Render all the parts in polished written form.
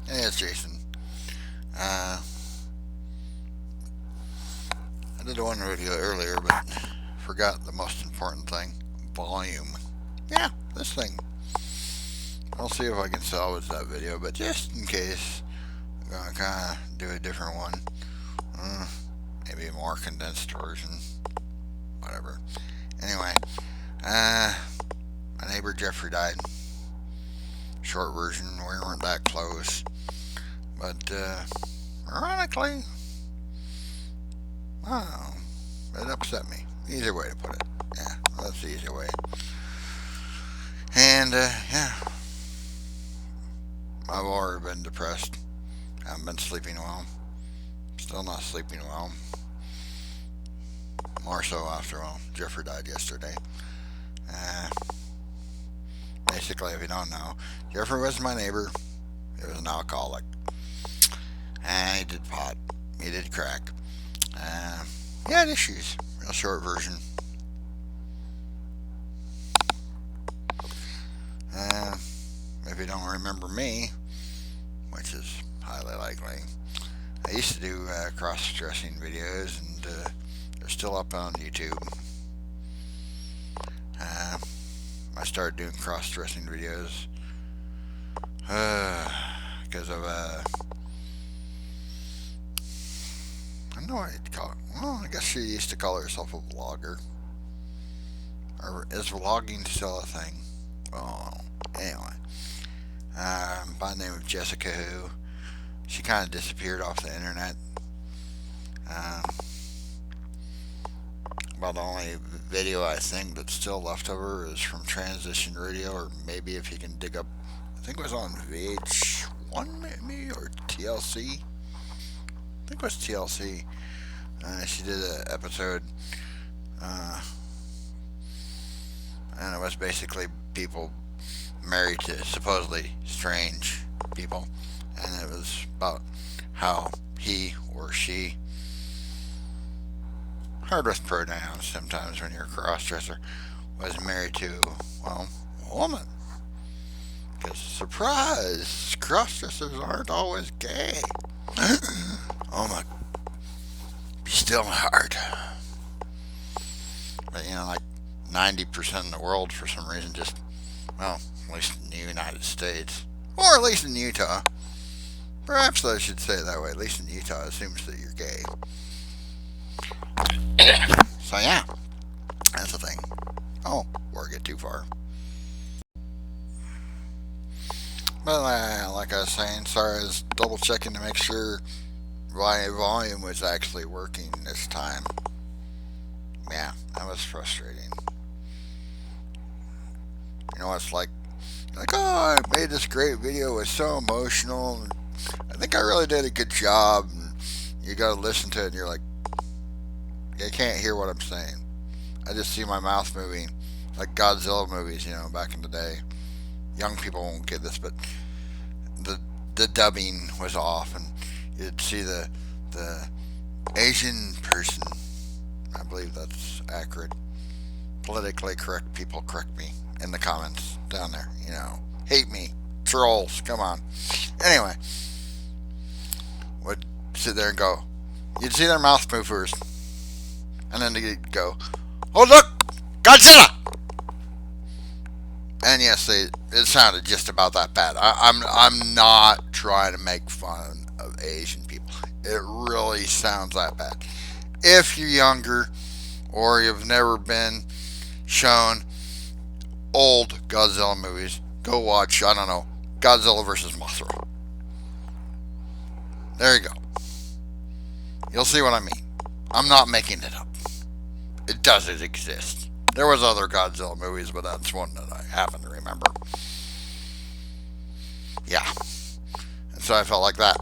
Hey, it's Jason. Uh, I did one video earlier, but forgot the most important thing: volume. Yeah, this thing. I'll see if I can salvage that video, but just in case, I'm gonna kind of do a different one. Uh, Maybe a more condensed version. Whatever. Anyway, uh, my neighbor Jeffrey died. Short version. We weren't that close, but ironically, wow, it upset me. Easy way to put it. Yeah, that's the easy way. And yeah, I've already been depressed. Haven't been sleeping well. Still not sleeping well. More so after Jeffrey died yesterday. Uh, Basically, if you don't know, Jeffrey was my neighbor. He was an alcoholic. And he did pot. He did crack. He had issues. Real short version. Uh, if you don't remember me, which is highly likely, I used to do cross-dressing videos, and they're still up on YouTube. Uh, I started doing cross-dressing videos because of I don't know what you'd call it. Well, I guess she used to call herself a vlogger. Or is vlogging still a thing? Oh, anyway. By the name of Jessica Who. She kind of disappeared off the internet. Um, about the only video I think that's still left of her is from Transition Radio, or maybe if you can dig up, I think it was on VH1 maybe, or TLC. I think it was TLC. She did an episode, uh, and it was basically people married to supposedly strange people, and it was about how he or she, hard with pronouns sometimes when you're a crossdresser, was married to, well, a woman. Because, surprise, crossdressers aren't always gay. Oh my, be still my heart. But, like 90% of the world, for some reason, just, well, at least in the United States, or at least in Utah. Perhaps I should say it that way. At least in Utah, it assumes that you're gay. So yeah, that's the thing. Oh, or get too far. But like I was saying, sorry, I was double checking to make sure my volume was actually working this time. Yeah, that was frustrating. You know, it's like, oh, I made this great video. It was so emotional. I think I really did a good job. And you got to listen to it, and you're like, I can't hear what I'm saying. I just see my mouth moving, like Godzilla movies, back in the day. Young people won't get this, but the the dubbing was off, and you'd see the Asian person. I believe that's accurate. Politically correct people correct me in the comments down there. Hate me, trolls. Come on. Anyway, would sit there and go. You'd see their mouth move first, and then they'd go, "Oh look, Godzilla!" And yes, it sounded just about that bad. I'm not trying to make fun of Asian people. It really sounds that bad. If you're younger or you've never been shown old Godzilla movies, go watch, I don't know, Godzilla vs. Mothra. There you go. You'll see what I mean. I'm not making it up. It doesn't exist. There was other Godzilla movies, but that's one that I happen to remember. Yeah. And so I felt like that.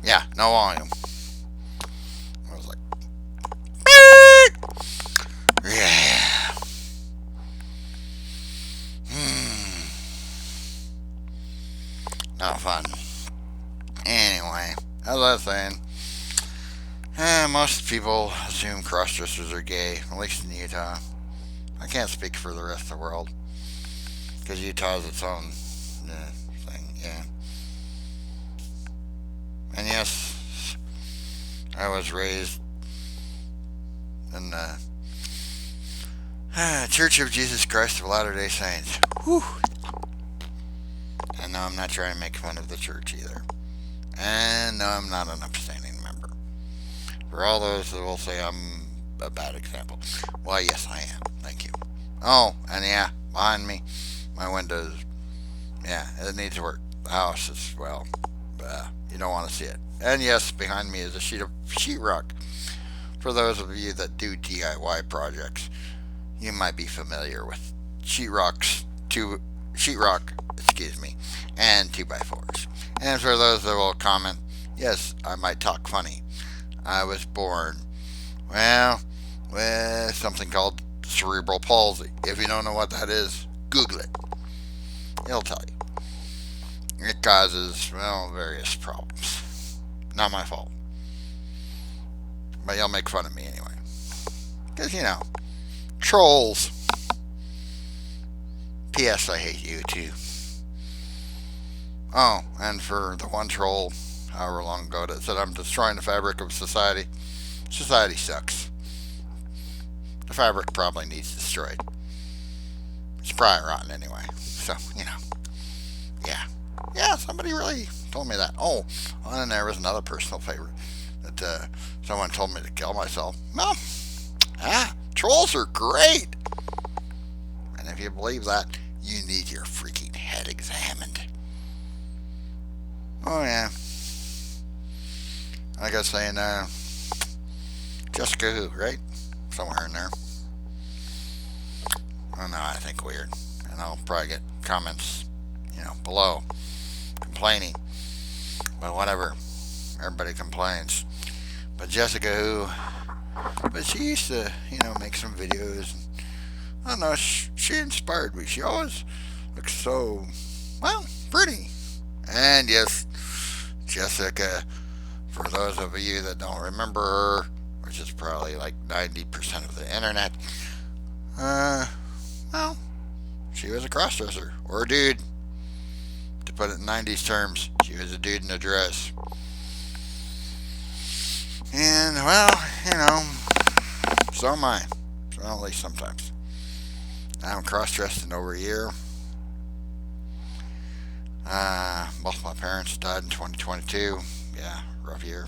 Yeah, no volume. I was like, yeah. Not fun. Anyway, as I was saying, most people assume crossdressers are gay, at least in Utah. I can't speak for the rest of the world, because Utah is its own thing, yeah. And yes, I was raised in the Church of Jesus Christ of Latter-day Saints. Whew. And no, I'm not trying to make fun of the church either. And no, I'm not an abstaining member. For all those that will say I'm a bad example, why, yes, I am. Thank you. Oh, and yeah, behind me, my windows, yeah, it needs work. The house is, well, you don't want to see it. And yes, behind me is a sheet of sheetrock. For those of you that do DIY projects, you might be familiar with sheetrock, and 2x4s. And for those that will comment, yes, I might talk funny. I was born, well, with something called cerebral palsy. If you don't know what that is, Google it. It'll tell you. It causes, well, various problems. Not my fault. But you'll make fun of me anyway. Because, you know, trolls. P.S. I hate you too. Oh, and for the one troll, however long ago, that said I'm destroying the fabric of society. Society sucks. The fabric probably needs destroyed. It's probably rotten anyway. So, you know. Yeah. Yeah, somebody really told me that. Oh, and there was another personal favorite that someone told me to kill myself. Well, trolls are great. And if you believe that, you need your freaking head examined. Oh, yeah. Like I was saying, Jessica Who, right? Somewhere in there. Oh, no, I think weird. And I'll probably get comments, below complaining. But whatever. Everybody complains. But Jessica Who, but she used to, make some videos. I don't know, she inspired me. She always looks so, well, pretty. And yes, Jessica, for those of you that don't remember her, which is probably like 90% of the internet, well, she was a crossdresser, or a dude. To put it in 90s terms, she was a dude in a dress. And, well, so am I. Well, at least sometimes. I haven't cross-dressed in over a year. Both my parents died in 2022. Yeah, rough year.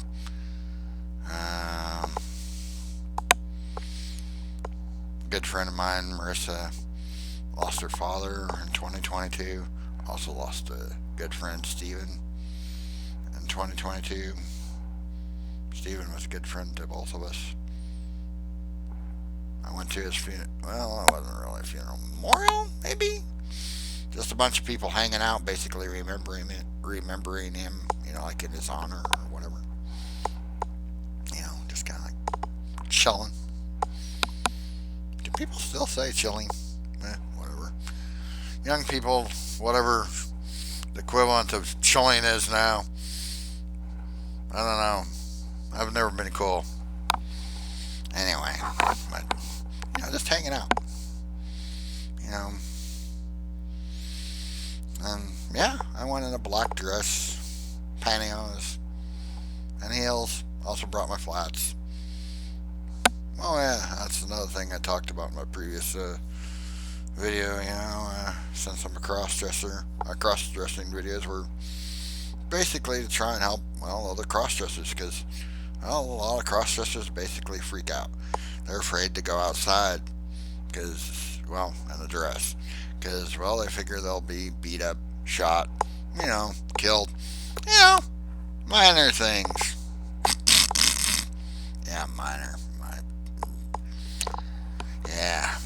Good friend of mine, Marissa, lost her father in 2022. Also lost a good friend, Steven, in 2022. Steven was a good friend to both of us. I went to his funeral. Well, it wasn't really a funeral. Memorial, maybe? Just a bunch of people hanging out, basically remembering him, like in his honor or whatever. Just kind of like chilling. Do people still say chilling? Whatever. Young people, whatever the equivalent of chilling is now. I don't know. I've never been cool. Anyway, but, just hanging out. And, yeah, I went in a black dress, pantyhose, and heels. Also brought my flats. Oh, yeah, that's another thing I talked about in my previous video, since I'm a cross-dresser. Our cross-dressing videos were basically to try and help, other cross-dressers, because, a lot of cross-dressers basically freak out. They're afraid to go outside, because, in a dress. Because, they figure they'll be beat up, shot, killed. Minor things. Yeah, minor.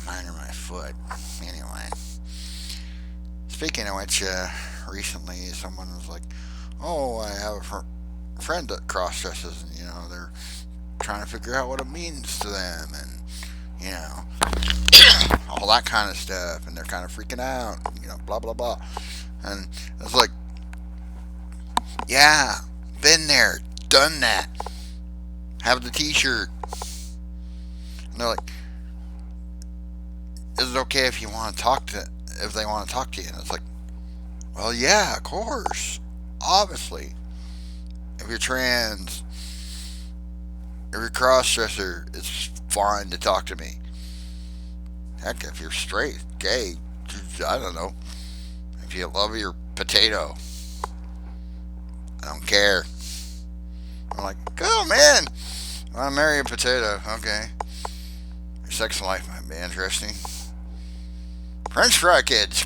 Minor my foot. Anyway. Speaking of which, recently someone was like, oh, I have a friend that cross-dresses, and, they're trying to figure out what it means to them, and, all that kind of stuff, and they're kind of freaking out, blah, blah, blah. And it's like, yeah, been there, done that. Have the t-shirt. And they're like, is it okay if they want to talk to you? And it's like, well, yeah, of course. Obviously. if you're trans, if you're cross-dresser, it's fine to talk to me. Heck, if you're straight, gay, I don't know. If you love your potato, I don't care. I'm like, cool, man. I want to marry a potato. Okay. Your sex life might be interesting. French fry kids.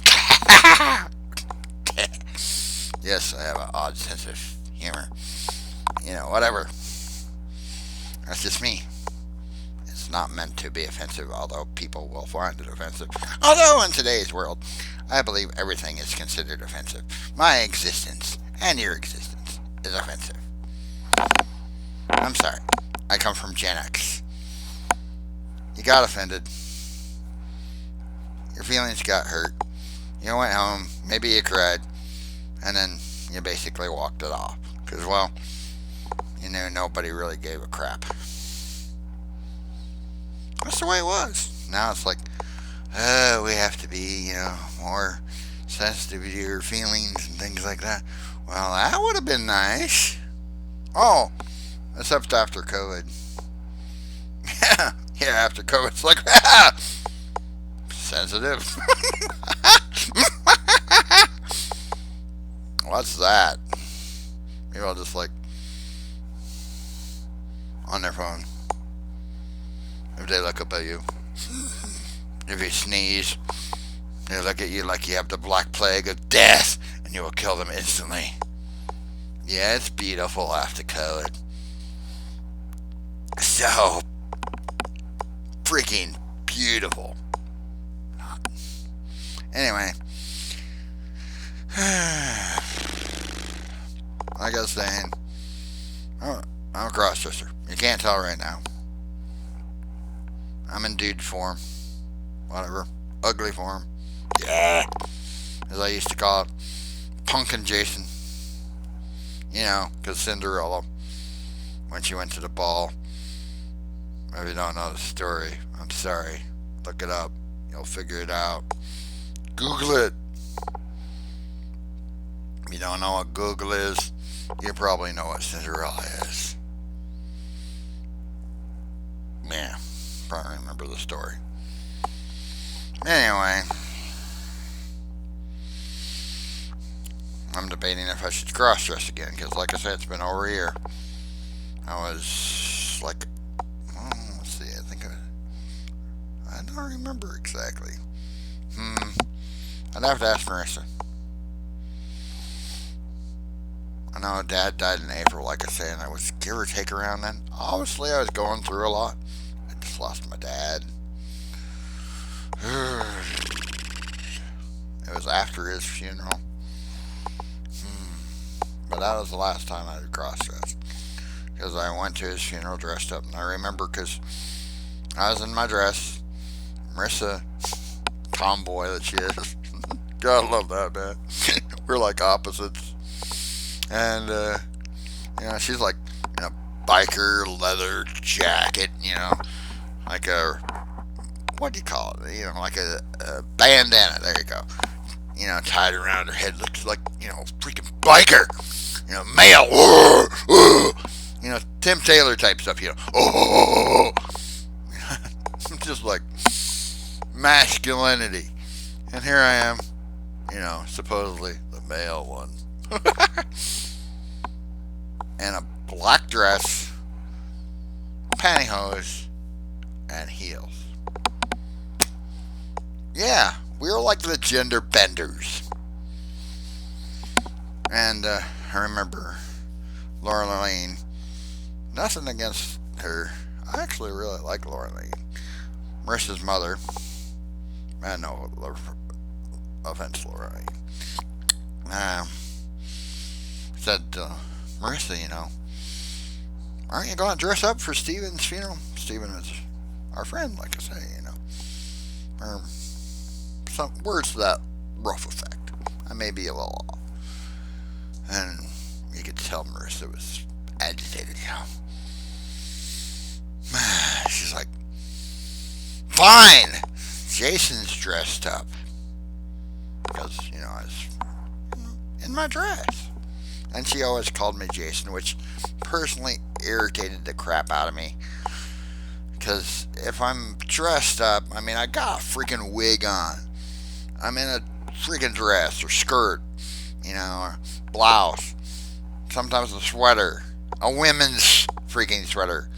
Yes, I have an odd sense of humor. You know, whatever. That's just me. It's not meant to be offensive, although people will find it offensive. Although in today's world, I believe everything is considered offensive. My existence and your existence is offensive. I'm sorry. I come from Gen X. You got offended. Your feelings got hurt. You went home. Maybe you cried. And then you basically walked it off. Because, well, you knew nobody really gave a crap. That's the way it was. Now it's like, we have to be, more sensitive to your feelings and things like that. Well, that would have been nice. Oh, except after COVID. Yeah, after COVID, it's like, sensitive. What's that? Maybe I'll just on their phone. If they look up at you. If you sneeze, they look at you like you have the black plague of death, and you will kill them instantly. Yeah, it's beautiful after COVID. So freaking beautiful. Anyway, like I was saying, I'm a crossdresser. You can't tell right now. I'm in dude form. Whatever. Ugly form. Yeah. As I used to call it. Punkin' Jason. You know, because Cinderella, when she went to the ball, if you don't know the story, I'm sorry. Look it up. You'll figure it out. Google it. If you don't know what Google is, you probably know what Cinderella is. Yeah, probably remember the story. Anyway, I'm debating if I should cross-dress again, because like I said, it's been over a year. I was like, let's see, I don't remember exactly. I'd have to ask Marissa. I know Dad died in April, like I said, and I was give or take around then. Obviously, I was going through a lot. I just lost my dad. It was after his funeral. But that was the last time I was cross-dressed. Because I went to his funeral dressed up. And I remember because I was in my dress. Marissa, tomboy that she is. God, I love that, man. We're like opposites. And, she's like, biker leather jacket, like a, what do you call it? Like a bandana. There you go. Tied around her head. Looks like, freaking biker. Male. Tim Taylor type stuff, just like masculinity. And here I am, supposedly the male one. And a black dress, pantyhose, and heels. Yeah, we were like the gender benders. And I remember Laura Lane. Nothing against her. I actually really like Laura Lane. Marissa's mother. No offense, Laura Lane. Said, Marissa, aren't you going to dress up for Steven's funeral? Steven is our friend, like I say, Or some words to that rough effect. I may be a little off. And you could tell Marissa was agitated, She's like, fine! Jason's dressed up. Because, I was in my dress. And she always called me Jason, which personally irritated the crap out of me. Because if I'm dressed up, I mean, I got a freaking wig on. I'm in a freaking dress or skirt, or blouse. Sometimes a sweater. A women's freaking sweater.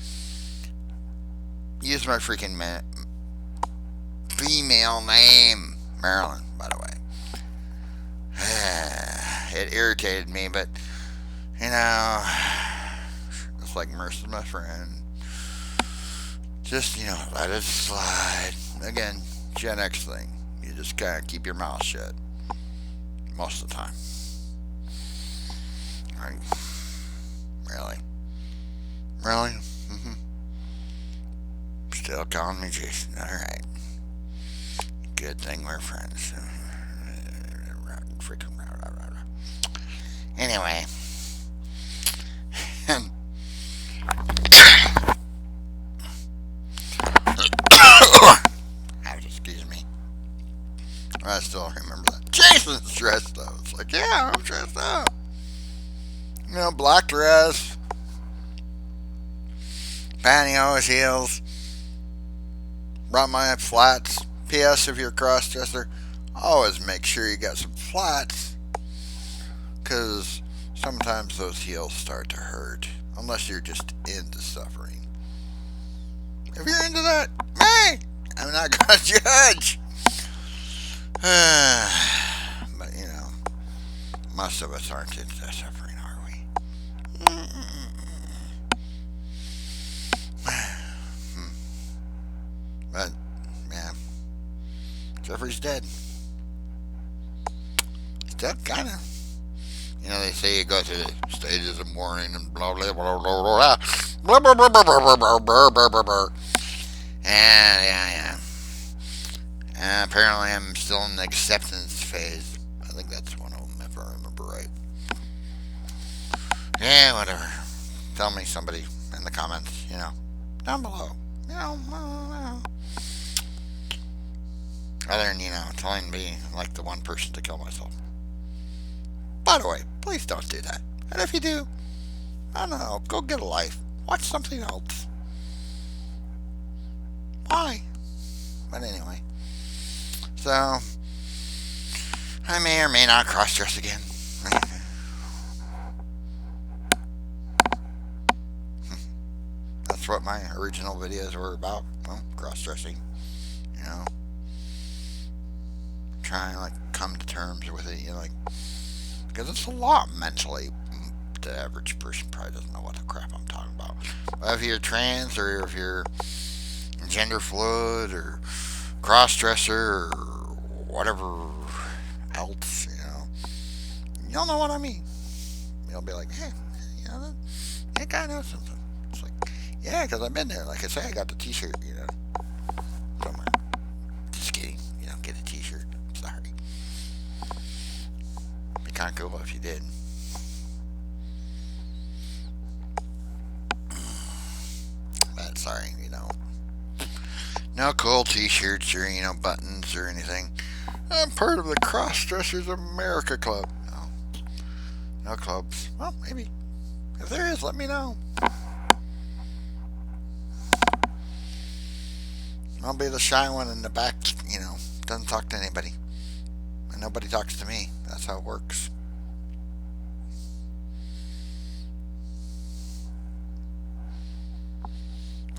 Use my freaking female name. Marilyn, by the way. It irritated me, but, it's like Mercer's my friend. Just, let it slide. Again, Gen X thing. You just kind of keep your mouth shut. Most of the time. Right. Really? Really? Mm-hmm. Still calling me Jason. Alright. Good thing we're friends. Freaking. Anyway. Excuse me. I still remember that. Jason's dressed up. It's like, yeah, I'm dressed up. Black dress, pantyhose, heels. Brought my flats. P.S. If you're a cross-dresser, always make sure you got some flats. Because sometimes those heels start to hurt. Unless you're just into suffering. If you're into that, hey, I'm not going to judge. But, most of us aren't into suffering, are we? But, yeah. Jeffrey's dead. Still kind of. They say you go through the stages of mourning and blah, blah, blah, blah, blah, blah, blah, blah, blah, blah, blah, blah, blah, blah, blah. Yeah. And apparently I'm still in the acceptance phase. I think that's one of them, if I remember right. Yeah, whatever. Tell me, somebody, in the comments, down below. Other than, telling me, like, the one person to kill myself. By the way, please don't do that. And if you do, I don't know, go get a life. Watch something else. Why? But anyway. So, I may or may not cross-dress again. That's what my original videos were about. Well, cross-dressing. Trying to, come to terms with it, because it's a lot mentally. The average person probably doesn't know what the crap I'm talking about. But if you're trans, or if you're gender fluid, or cross-dresser, or whatever else, you'll know what I mean. You'll be like, hey, that guy knows something. It's like, yeah, because I've been there. Like I say, I got the t-shirt, somewhere. Just kidding. You don't get a t-shirt. Sorry. Be kind of cool if you did. But sorry, no cool t-shirts or, buttons or anything. I'm part of the Cross-Dressers America Club. No clubs. Well, maybe. If there is, let me know. I'll be the shy one in the back, doesn't talk to anybody. And nobody talks to me. That's how it works.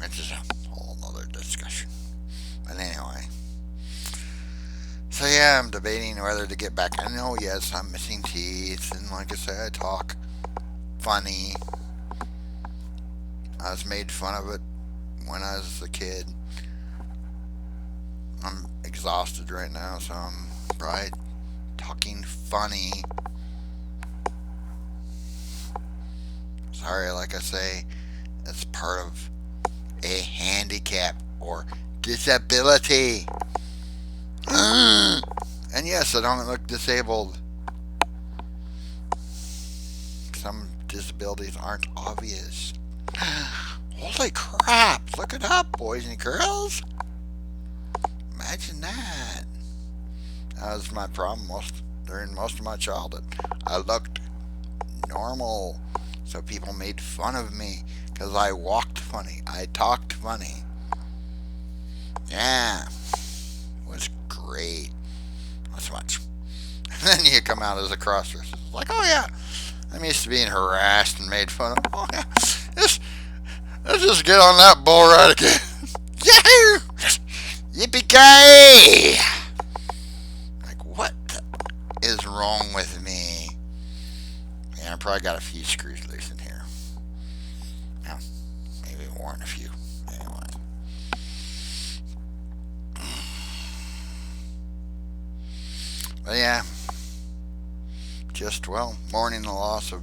Which is a whole nother discussion. But anyway. So yeah, I'm debating whether to get back. I know, yes, I'm missing teeth. And like I say, I talk funny. I was made fun of it when I was a kid. I'm exhausted right now, so I'm probably talking funny. Sorry, like I say, it's part of a handicap or disability. And yes, I don't look disabled. Some disabilities aren't obvious. Holy crap, look it up, boys and girls. Imagine that. That was my problem during most of my childhood. I looked normal. So people made fun of me because I walked funny. I talked funny. Yeah, it was great. Not so much. And then you come out as a crossdresser. Like, oh yeah, I'm used to being harassed and made fun of. Oh yeah, let's just get on that bull ride again. Yahoo! Yippee-ki-yay! Like, what is wrong with me? Yeah, I probably got a few screws loose in here. Yeah, maybe more than a few. Anyway. But yeah, just, well, mourning the loss of,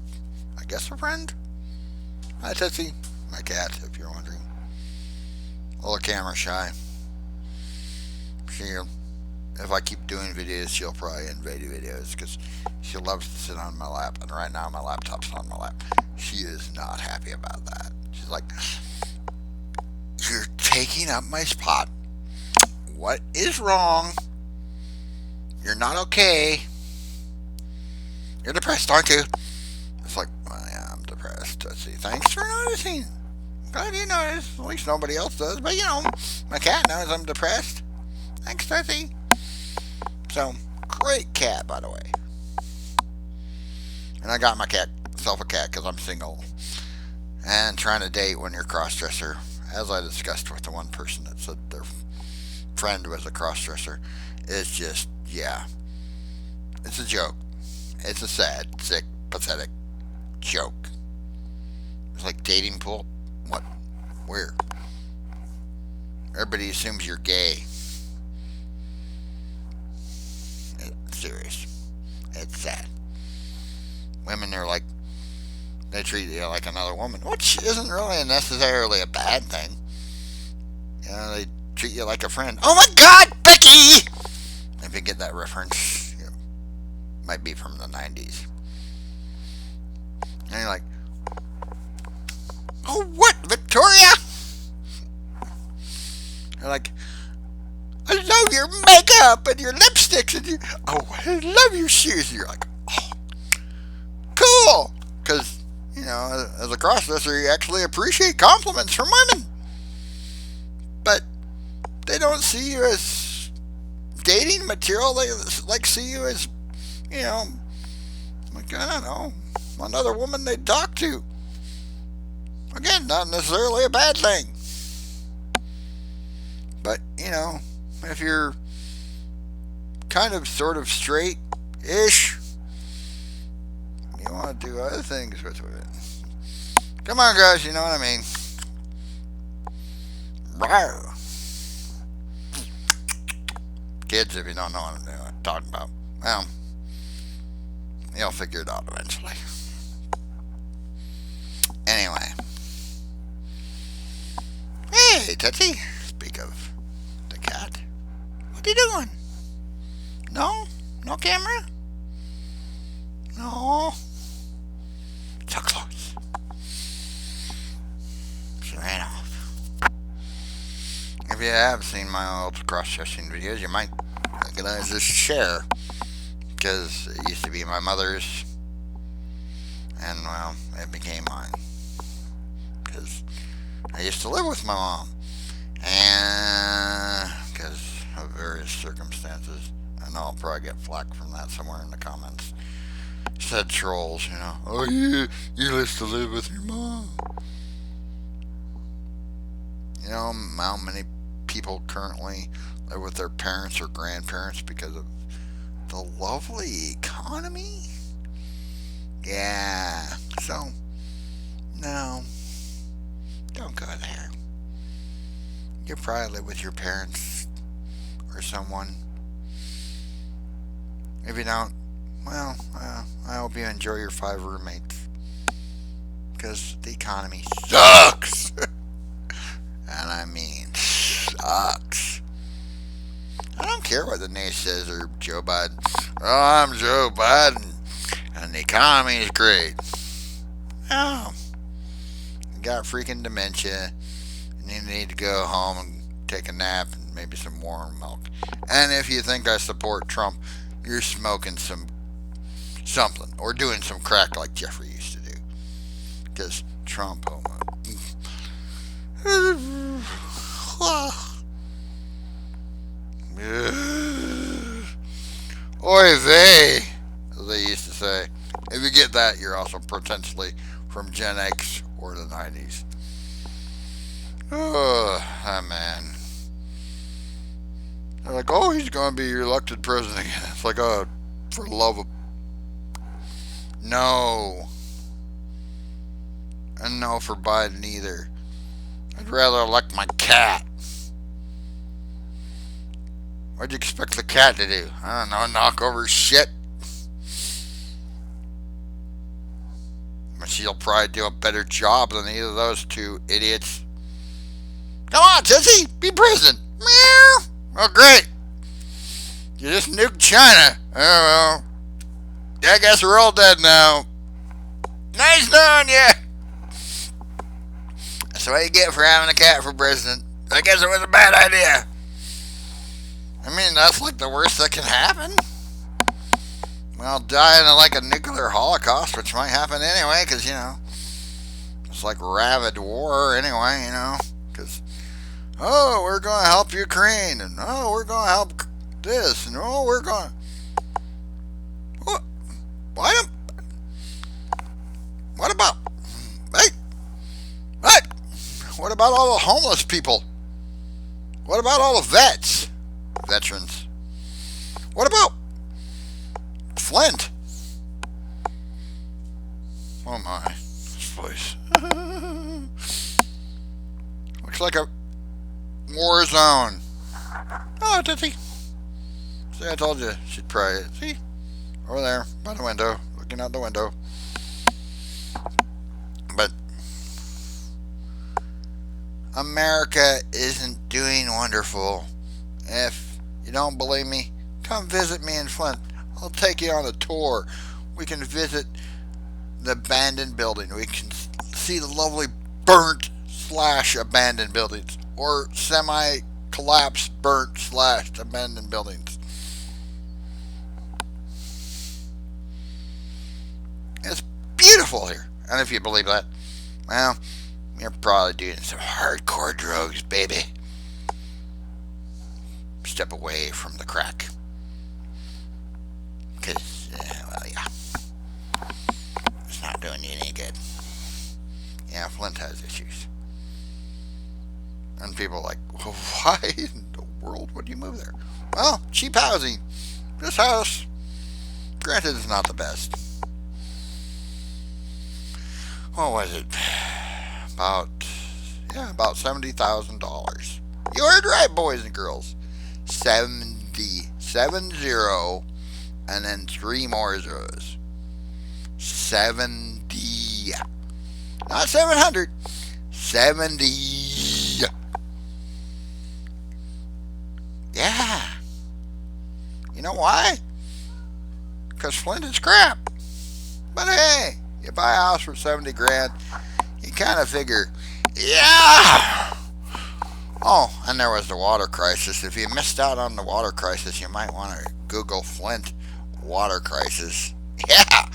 I guess, a friend. Hi, Tootsie. My cat, if you're wondering. A little camera shy. If I keep doing videos, she'll probably invade videos because she loves to sit on my lap. And right now, my laptop's on my lap. She is not happy about that. She's like, you're taking up my spot. What is wrong? You're not okay. You're depressed, aren't you? It's like, well, yeah, I'm depressed. Let's see. Thanks for noticing. Glad you noticed. At least nobody else does. But, my cat knows I'm depressed. Thanks, Tootsie. So, great cat, by the way. And I got myself a cat because I'm single. And trying to date when you're a crossdresser, as I discussed with the one person that said their friend was a crossdresser, is just, yeah. It's a joke. It's a sad, sick, pathetic joke. It's like dating pool. What? Where? Everybody assumes you're gay. It's serious. It's sad. Women are like, they treat you like another woman, which isn't really necessarily a bad thing. They treat you like a friend. Oh my God, Becky! If you get that reference, it might be from the 90s. And you're like, oh, what, Victoria? They're like, I love your makeup and your lipsticks and I love your shoes. And you're like, oh, cool. Because, as a crossdresser, you actually appreciate compliments from women. But they don't see you as dating material. They see you as, like, I don't know, another woman they talk to. Again, not necessarily a bad thing. But, if you're kind of sort of straight-ish, you want to do other things with it. Come on, guys, you know what I mean. Rawr. Kids, if you don't know what I'm talking about, well, you'll figure it out eventually. Anyway. Hey, Tootsie. Speak of the cat. What are you doing? No? No camera? No. So close. She ran off. If you have seen my old cross-dressing videos, you might recognize this chair. Because it used to be my mother's. And, well, it became mine. Because I used to live with my mom. And because of various circumstances. I know I'll probably get flack from that somewhere in the comments. Said trolls, Oh, you used to live with your mom. How many people currently live with their parents or grandparents because of the lovely economy? Yeah. So, no. Don't go there. You probably live with your parents or someone. If you don't, well, I hope you enjoy your 5 roommates. Because the economy sucks. And I mean, sucks. I don't care what the naysayers or Joe Biden. Oh, I'm Joe Biden. And the economy is great. Oh. You got freaking dementia. And you need to go home and take a nap and maybe some warm milk. And if you think I support Trump, you're smoking something or doing some crack like Jeffrey Because Trump homo. Oy vey, as they used to say. If you get that, you're also potentially from Gen X or the 90s. Oh, man. They're like, oh, he's going to be elected president again. It's like, oh, for the love of... No. And no for Biden either. I'd rather elect my cat. What'd you expect the cat to do? I don't know, knock over shit? But she'll probably do a better job than either of those two idiots. Come on, Sissy, be president. Meow. Oh, great. You just nuked China. Oh, well. Yeah, I guess we're all dead now. Nice knowing you. That's what you get for having a cat for president. I guess it was a bad idea. I mean, that's like the worst that can happen. Well, die in like a nuclear holocaust, which might happen anyway, because, you know, it's like rabid war anyway, you know, because, oh, we're going to help Ukraine, and oh, we're going to help this, and oh, we're going to, what about, hey, what about all the homeless people? What about all the veterans? What about Flint? Oh my, this place looks like a war zone. Oh, Tootsie. See, I told you she'd pray. See, over there by the window, looking out the window. But America isn't doing wonderful. If you don't believe me, come visit me in Flint. I'll take you on a tour. We can visit the abandoned building. We can see the lovely burnt / abandoned buildings, or semi-collapsed burnt / abandoned buildings. It's beautiful here. And if you believe that, well, you're probably doing some hardcore drugs, baby. Step away from the crack. Because, well, yeah. It's not doing you any good. Yeah, Flint has issues. And people are like, well, why in the world would you move there? Well, cheap housing. This house, granted, is not the best. What was it? About $70,000. You heard right, boys and girls. 70, and then 3 more zeros. 70. Not 700. 70. Yeah. You know why? Because Flint is crap. But hey, you buy a house for 70 grand, you kind of figure, yeah. Oh, and there was the water crisis. If you missed out on the water crisis, you might want to Google Flint water crisis. Yeah.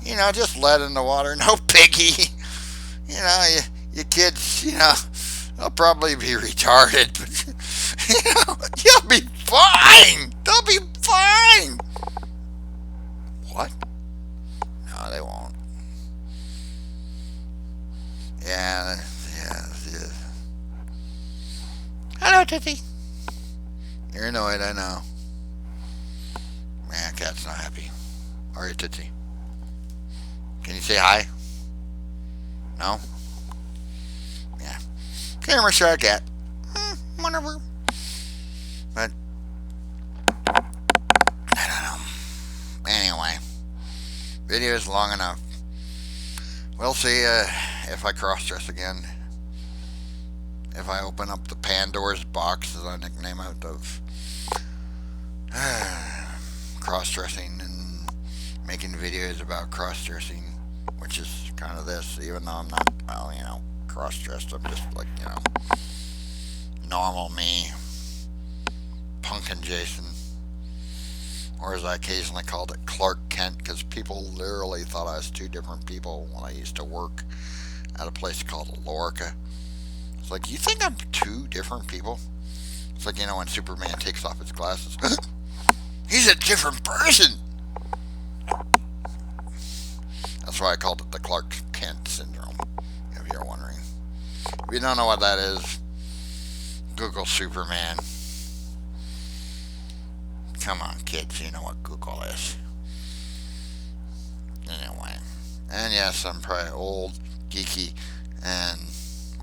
You know, just lead in the water, no piggy. You know, your kids, you know, they'll probably be retarded, but, you know, you'll be fine. They'll be fine. What? No, they won't. Yeah. Hello, Tootsie. You're annoyed, I know. Man, cat's not happy. Are you, Tootsie? Can you say hi? No? Yeah. Camera shy cat. Whatever. But I don't know. Anyway, video is long enough. We'll see if I cross-dress again. If I open up the Pandora's box, as I nickname it, of cross-dressing and making videos about cross-dressing, which is kind of this, even though I'm not, well, you know, cross-dressed. I'm just like, you know, normal me, Punkin' Jason, or as I occasionally called it, Clark Kent. Kent because people literally thought I was two different people when I used to work at a place called Lorca. It's like, you think I'm two different people? It's like, when Superman takes off his glasses. He's a different person! That's why I called it the Clark Kent syndrome, if you're wondering. If you don't know what that is, Google Superman. Come on, kids, you know what Google is. Anyway. And yes, I'm probably old, geeky, and,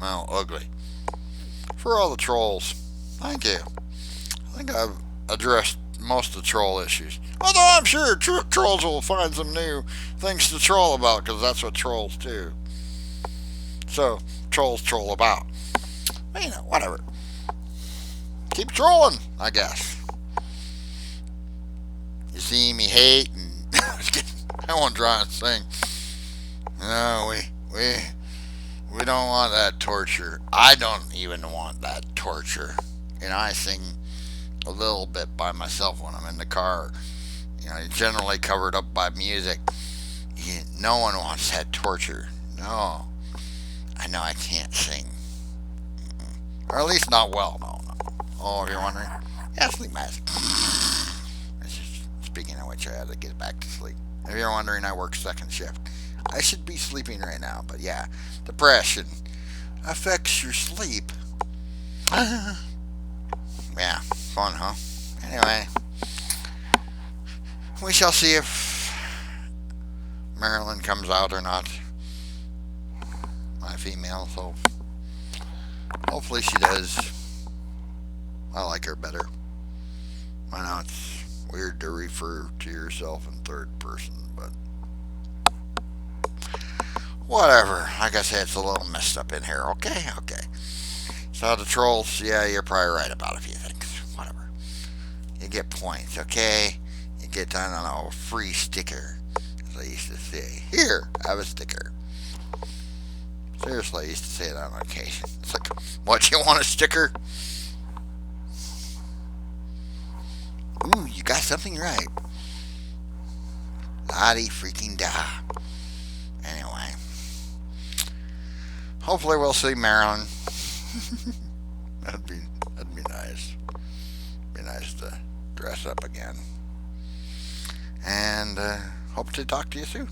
well, ugly. For all the trolls, thank you. I think I've addressed most of the troll issues. Although I'm sure trolls will find some new things to troll about, because that's what trolls do. So, trolls troll about. But, whatever. Keep trolling, I guess. You see me hate, and I won't try and sing. No, we don't want that torture. I don't even want that torture. I sing a little bit by myself when I'm in the car. Generally covered up by music. No one wants that torture. No. I know I can't sing. Or at least not well. No. Oh, if you're wondering. Yeah, sleep mask. Speaking of which, I had to get back to sleep. If you're wondering, I work second shift. I should be sleeping right now, but yeah. Depression affects your sleep. Yeah, fun, huh? Anyway, we shall see if Marilyn comes out or not. My female, so hopefully she does. I like her better. I know it's weird to refer to yourself in third person, but whatever. Like I said, it's a little messed up in here. Okay. So the trolls, yeah, you're probably right about a few things. Whatever. You get points, okay? You get done on a free sticker, as I used to say. Here, have a sticker. Seriously, I used to say that on occasion. It's like, what, you want a sticker? Ooh, you got something right. La-di freaking da. Anyway. Hopefully we'll see Marilyn. That'd be nice. Be nice to dress up again. And hope to talk to you soon.